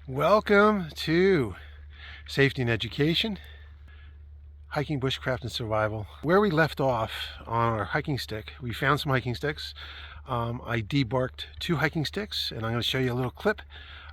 Welcome to Safety and Education, Hiking, Bushcraft, and Survival. Where we left off on our hiking stick, we found some hiking sticks. I debarked 2 hiking sticks, and I'm going to show you a little clip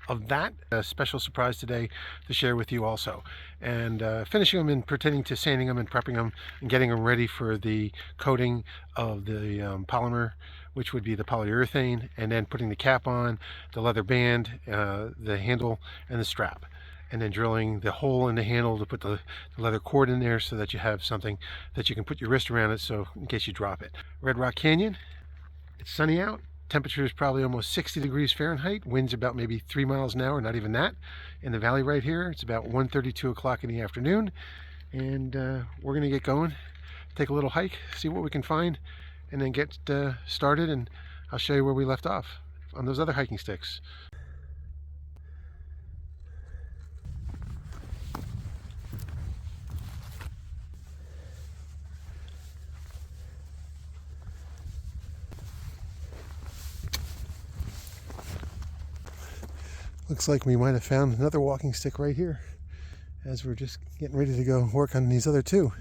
of that. A special surprise today to share with you also. And finishing them and pretending to sanding them and prepping them and getting them ready for the coating of the polymer, which would be the polyurethane, and then putting the cap on, the leather band, the handle, and the strap. And then drilling the hole in the handle to put the leather cord in there so that you have something that you can put your wrist around it, so in case you drop it. Red Rock Canyon, it's sunny out. Temperature is probably almost 60 degrees Fahrenheit. Winds about maybe 3 miles an hour, not even that. In the valley right here, it's about 1:32 o'clock in the afternoon. And we're gonna get going, take a little hike, see what we can find, and then get started, and I'll show you where we left off on those other hiking sticks. Looks like we might have found another walking stick right here as we're just getting ready to go work on these other 2.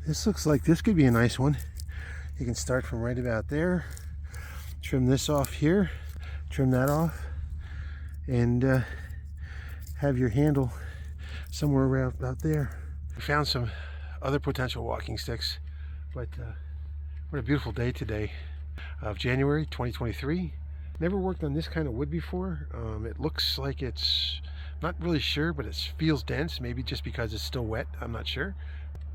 This looks like this could be a nice one. You can start from right about there, trim this off here, trim that off, and have your handle somewhere around about there. We found some other potential walking sticks, but what a beautiful day today of January 2023. Never worked on this kind of wood before. It looks like it's, not really sure, but it feels dense, maybe just because it's still wet, I'm not sure.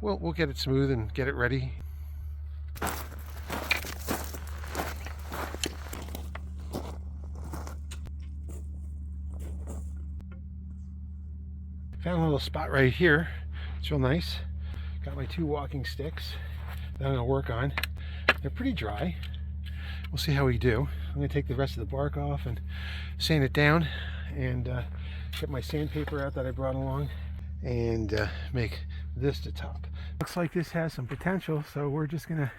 We'll get it smooth and get it ready. Found a little spot right here. It's real nice. Got my 2 walking sticks that I'm going to work on. They're pretty dry. We'll see how we do. I'm going to take the rest of the bark off and sand it down, and get my sandpaper out that I brought along, and make this the top. Looks like this has some potential, so we're just going to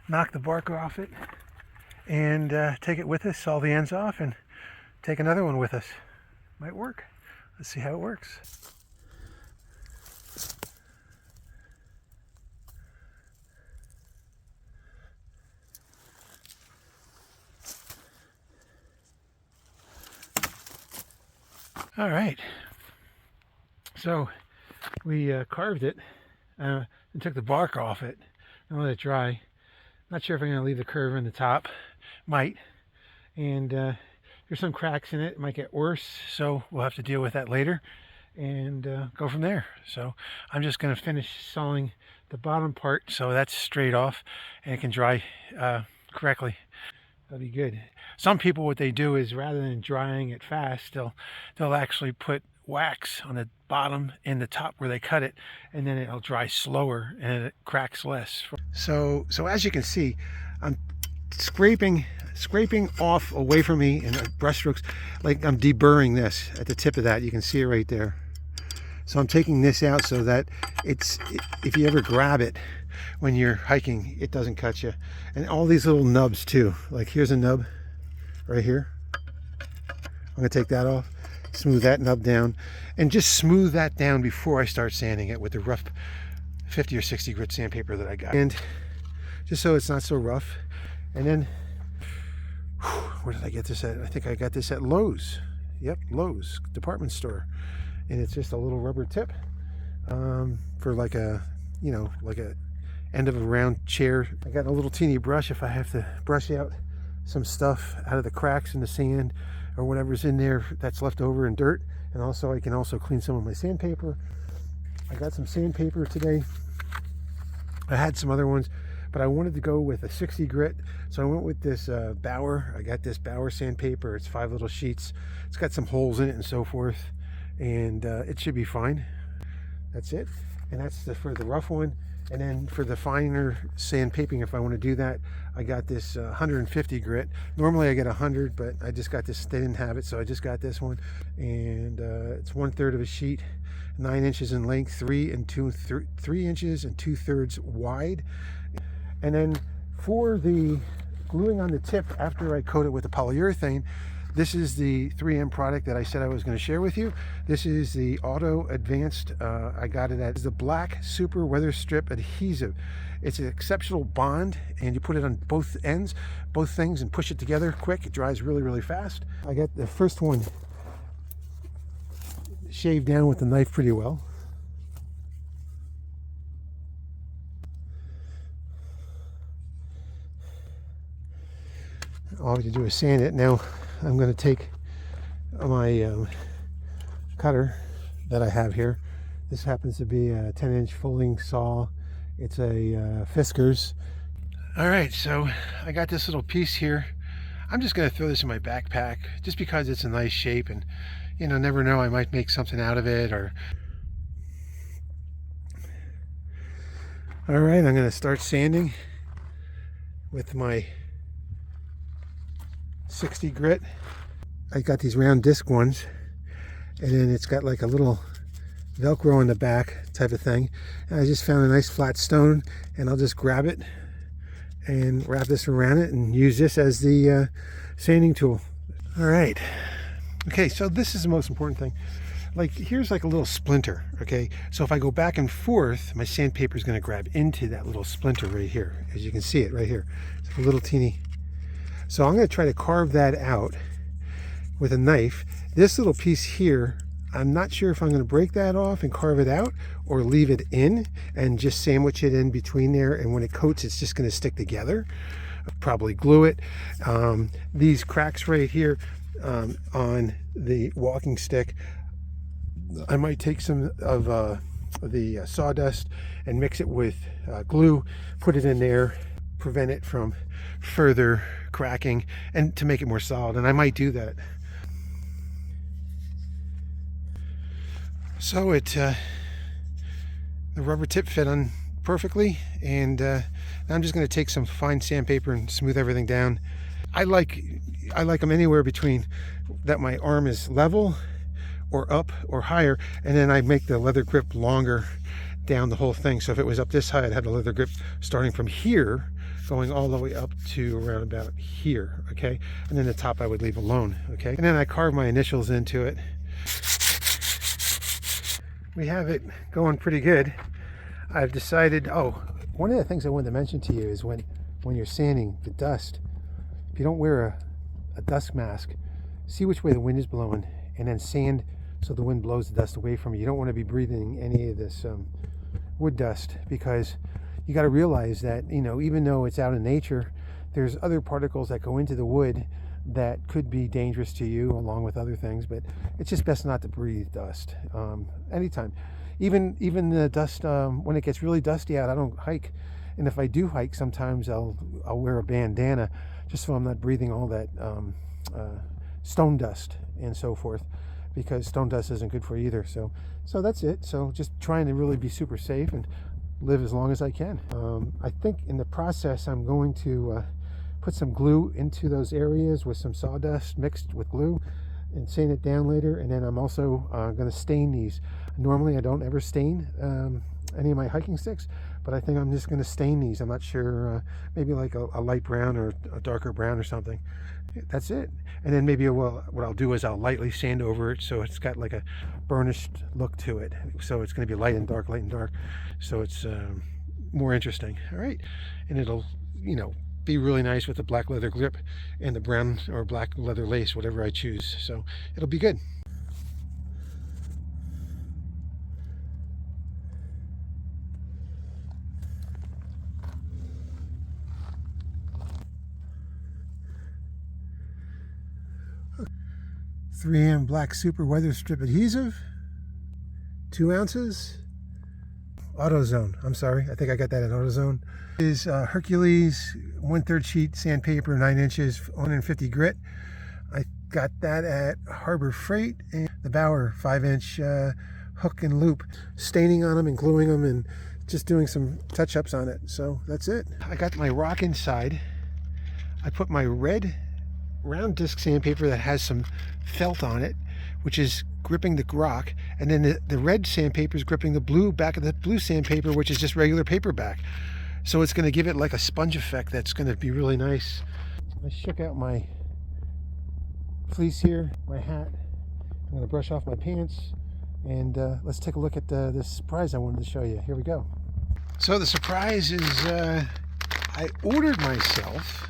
knock the bark off it and take it with us, saw the ends off, and take another one with us. Might work. Let's see how it works. All right, so we carved it and took the bark off it and let it dry. Not sure if I'm going to leave the curve in the top. Might. And there's some cracks in it. It might get worse, so we'll have to deal with that later and go from there. So I'm just going to finish sawing the bottom part so that's straight off and it can dry correctly. That'll be good. Some people, what they do is, rather than drying it fast, they'll actually put wax on the bottom and the top where they cut it, and then it'll dry slower and it cracks less. So as you can see, I'm scraping off away from me in brush strokes, like I'm deburring this at the tip of that. You can see it right there. So I'm taking this out so that if you ever grab it when you're hiking, it doesn't cut you. And all these little nubs too, like here's a nub right here. I'm going to take that off, smooth that nub down, and just smooth that down before I start sanding it with the rough 50 or 60 grit sandpaper that I got, and just so it's not so rough. And then where did I get this at? I think I got this at Lowe's. Yep, Lowe's department store. And it's just a little rubber tip for like a end of a round chair. I got a little teeny brush if I have to brush out some stuff out of the cracks in the sand or whatever's in there that's left over in dirt. And also I can also clean some of my sandpaper. I got some sandpaper today. I had some other ones, but I wanted to go with a 60 grit, so I went with this Bauer. I got this Bauer sandpaper. It's 5 little sheets. It's got some holes in it and so forth, and it should be fine. That's it. And that's for the rough one. And then for the finer sandpapering, if I want to do that, I got this 150 grit. Normally I get 100, but I just got this. They didn't have it, so I just got this one. And it's 1/3 of a sheet, 9 inches in length, 3 inches and 2/3 wide. And then for the gluing on the tip after I coat it with the polyurethane, this is the 3M product that I said I was going to share with you. This is the Auto Advanced, I got it at the Black Super Weather Strip Adhesive. It's an exceptional bond, and you put it on both ends, both things, and push it together quick. It dries really, really fast. I got the first one shaved down with the knife pretty well. All you do is sand it. Now I'm going to take my cutter that I have here. This happens to be a 10-inch folding saw. It's a Fiskars. All right, so I got this little piece here. I'm just going to throw this in my backpack just because it's a nice shape, and you know, never know, I might make something out of it. Or all right, I'm going to start sanding with my 60 grit. I got these round disc ones, and then it's got like a little Velcro in the back type of thing. And I just found a nice flat stone, and I'll just grab it and wrap this around it and use this as the sanding tool. All right, okay, so this is the most important thing. Like, here's like a little splinter, okay? So if I go back and forth, my sandpaper is going to grab into that little splinter right here. As you can see it right here, it's a little teeny. So I'm going to try to carve that out with a knife. This little piece here, I'm not sure if I'm going to break that off and carve it out, or leave it in and just sandwich it in between there, and when it coats, it's just going to stick together. I'll probably glue it. These cracks right here on the walking stick, I might take some of the sawdust and mix it with glue, put it in there, prevent it from further cracking, and to make it more solid, and I might do that. So the rubber tip fit on perfectly, and now I'm just going to take some fine sandpaper and smooth everything down. I like them anywhere between that my arm is level or up or higher, and then I make the leather grip longer down the whole thing. So if it was up this high, I'd have the leather grip starting from here going all the way up to around about here, okay? And then the top I would leave alone, okay? And then I carve my initials into it. We have it going pretty good. I've decided, one of the things I wanted to mention to you is when you're sanding the dust, if you don't wear a dust mask, see which way the wind is blowing, and then sand so the wind blows the dust away from you. You don't want to be breathing any of this wood dust, because you got to realize that, you know, even though it's out in nature, there's other particles that go into the wood that could be dangerous to you, along with other things. But it's just best not to breathe dust anytime. Even the dust when it gets really dusty out. I don't hike, and if I do hike, sometimes I'll wear a bandana just so I'm not breathing all that stone dust and so forth, because stone dust isn't good for you either. So that's it. So just trying to really be super safe and live as long as I can. I think in the process I'm going to put some glue into those areas with some sawdust mixed with glue and sand it down later. And then I'm also going to stain these. Normally I don't ever stain any of my hiking sticks, but I think I'm just going to stain these. I'm not sure, maybe like a light brown or a darker brown or something. That's it. And then maybe what I'll do is I'll lightly sand over it so it's got like a burnished look to it. So it's going to be light and dark, so it's more interesting. All right, and it'll, you know, be really nice with the black leather grip and the brown or black leather lace, whatever I choose. So it'll be good. .3M Black Super Weather Strip Adhesive, 2 ounces. AutoZone, I'm sorry, I think I got that at AutoZone. Is Hercules 1/3 sheet sandpaper, 9 inches, 150 grit. I got that at Harbor Freight. And the Bauer 5-inch hook and loop, staining on them and gluing them and just doing some touch-ups on it. So that's it. I got my rock inside. I put my red round disc sandpaper that has some felt on it, which is gripping the rock, and then the red sandpaper is gripping the blue back of the blue sandpaper, which is just regular paperback. So it's going to give it like a sponge effect that's going to be really nice. I shook out my fleece here, my hat. I'm going to brush off my pants, and let's take a look at this surprise I wanted to show you. Here we go. So the surprise is I ordered myself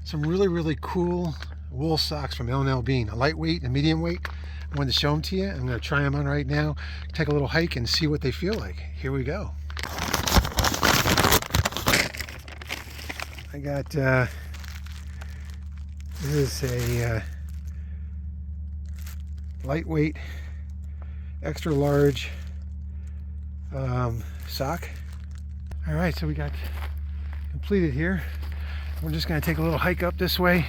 some really cool wool socks from L&L Bean, a lightweight and medium weight. I wanted to show them to you. I'm going to try them on right now, take a little hike and see what they feel like. Here we go. I got, this is a lightweight, extra large sock. All right, so we got completed here. We're just going to take a little hike up this way,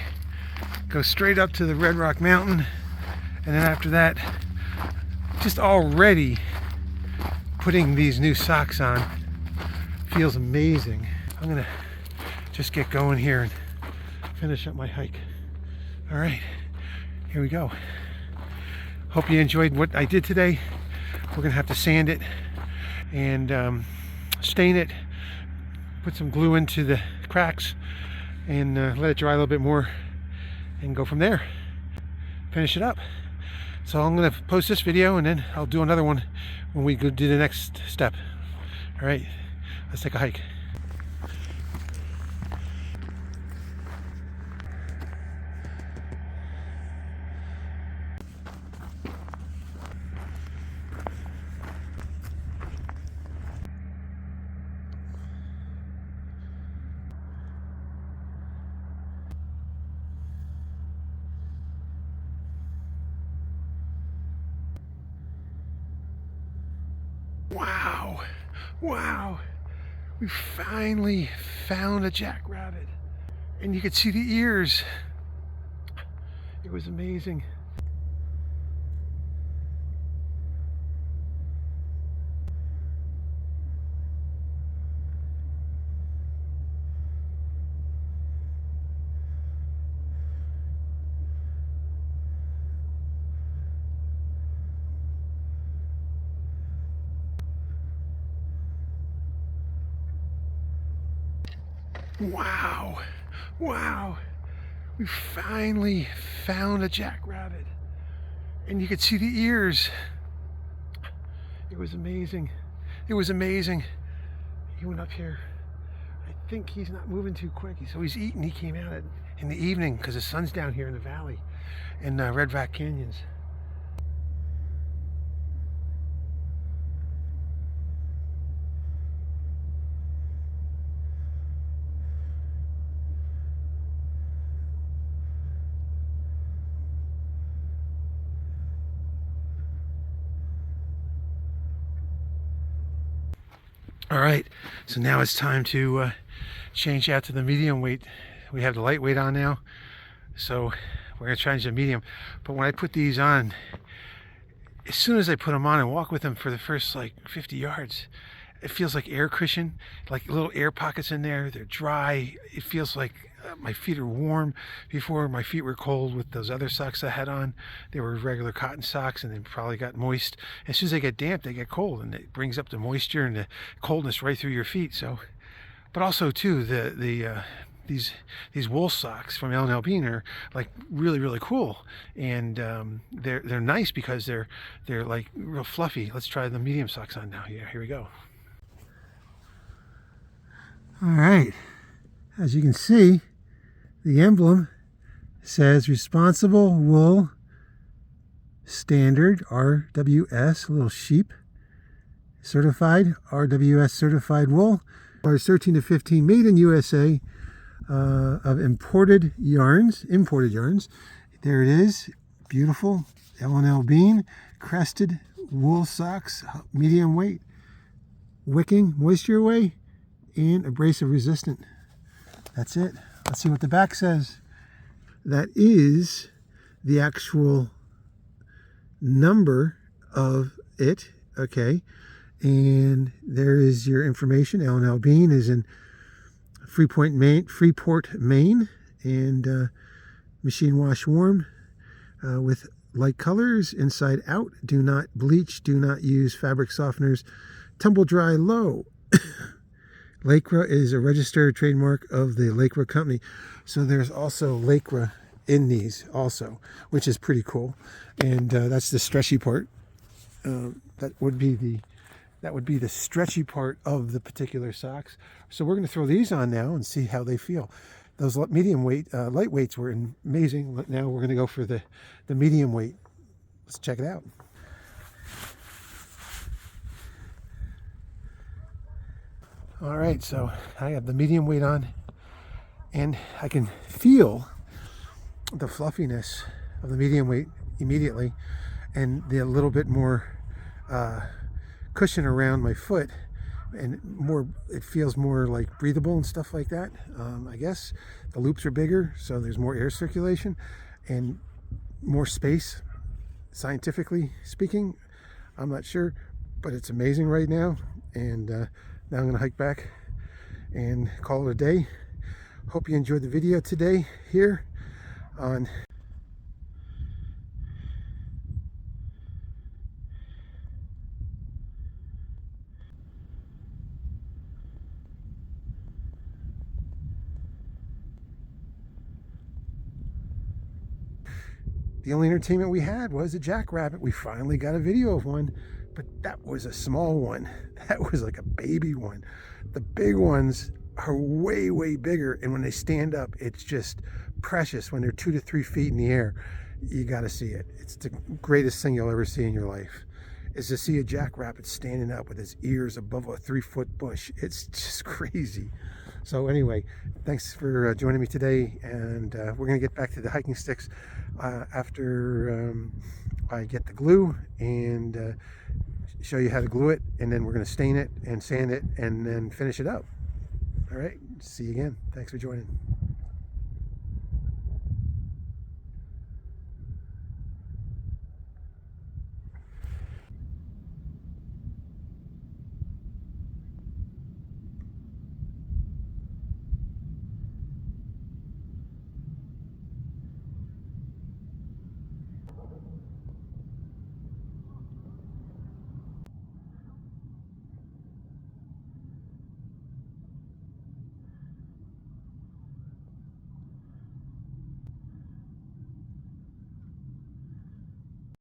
go straight up to the Red Rock Mountain, and then after that, just already putting these new socks on feels amazing. I'm going to just get going here and finish up my hike. All right, here we go. Hope you enjoyed what I did today. We're going to have to sand it and stain it, put some glue into the cracks, and let it dry a little bit more and go from there. Finish it up. So I'm going to post this video and then I'll do another one when we go do the next step. All right, let's take a hike. Wow, wow, we finally found a jackrabbit, and you could see the ears. It was amazing. Wow, wow, we finally found a jackrabbit, and you could see the ears. It was amazing. It was amazing. He went up here. I think he's not moving too quick, so he's eating. He came out in the evening because the sun's down here in the valley in Red Rock Canyons. All right, so now it's time to change out to the medium weight. We have the lightweight on now, so we're gonna change to medium. But when I put these on, as soon as I put them on and walk with them for the first like 50 yards, it feels like air cushion, like little air pockets in there. They're dry. It feels like my feet are warm. Before, my feet were cold with those other socks I had on. They were regular cotton socks and they probably got moist. As soon as they get damp, they get cold, and it brings up the moisture and the coldness right through your feet. So, but also too, these wool socks from L&L Bean are like really cool, and they're nice because they're like real fluffy. Let's try the medium socks on now. Yeah, here we go. All right, as you can see, the emblem says Responsible Wool Standard, RWS, a little sheep, certified, RWS certified wool, bars 13 to 15, made in USA, of imported yarns. There it is, beautiful, L&L Bean, crested wool socks, medium weight, wicking, moisture away, and abrasive resistant. That's it. Let's see what the back says. That is the actual number of it. Okay, and there is your information. L&L Bean is in Freeport, Maine, and machine wash warm with light colors inside out. Do not bleach. Do not use fabric softeners. Tumble dry low. Lycra is a registered trademark of the Lycra company. So there's also Lycra in these also, which is pretty cool. And that's the stretchy part. That would be the stretchy part of the particular socks. So we're going to throw these on now and see how they feel. Those medium weight, lightweights were amazing. Now we're going to go for the medium weight. Let's check it out. All right, so I have the medium weight on, and I can feel the fluffiness of the medium weight immediately, and the little bit more cushion around my foot, and more, it feels more like breathable and stuff like that. I guess the loops are bigger, so there's more air circulation and more space, scientifically speaking. I'm not sure, but it's amazing right now. And now I'm going to hike back and call it a day. Hope you enjoyed the video today here on the only entertainment we had was a jackrabbit. We finally got a video of one, but that was a small one. That was like a baby one. The big ones are way, way bigger, and when they stand up, it's just precious. When they're 2 to 3 feet in the air, you got to see it. It's the greatest thing you'll ever see in your life, is to see a jackrabbit standing up with his ears above a 3-foot bush. It's just crazy. So anyway, thanks for joining me today, and we're going to get back to the hiking sticks after I get the glue and show you how to glue it, and then we're going to stain it and sand it and then finish it up. All right, see you again. Thanks for joining.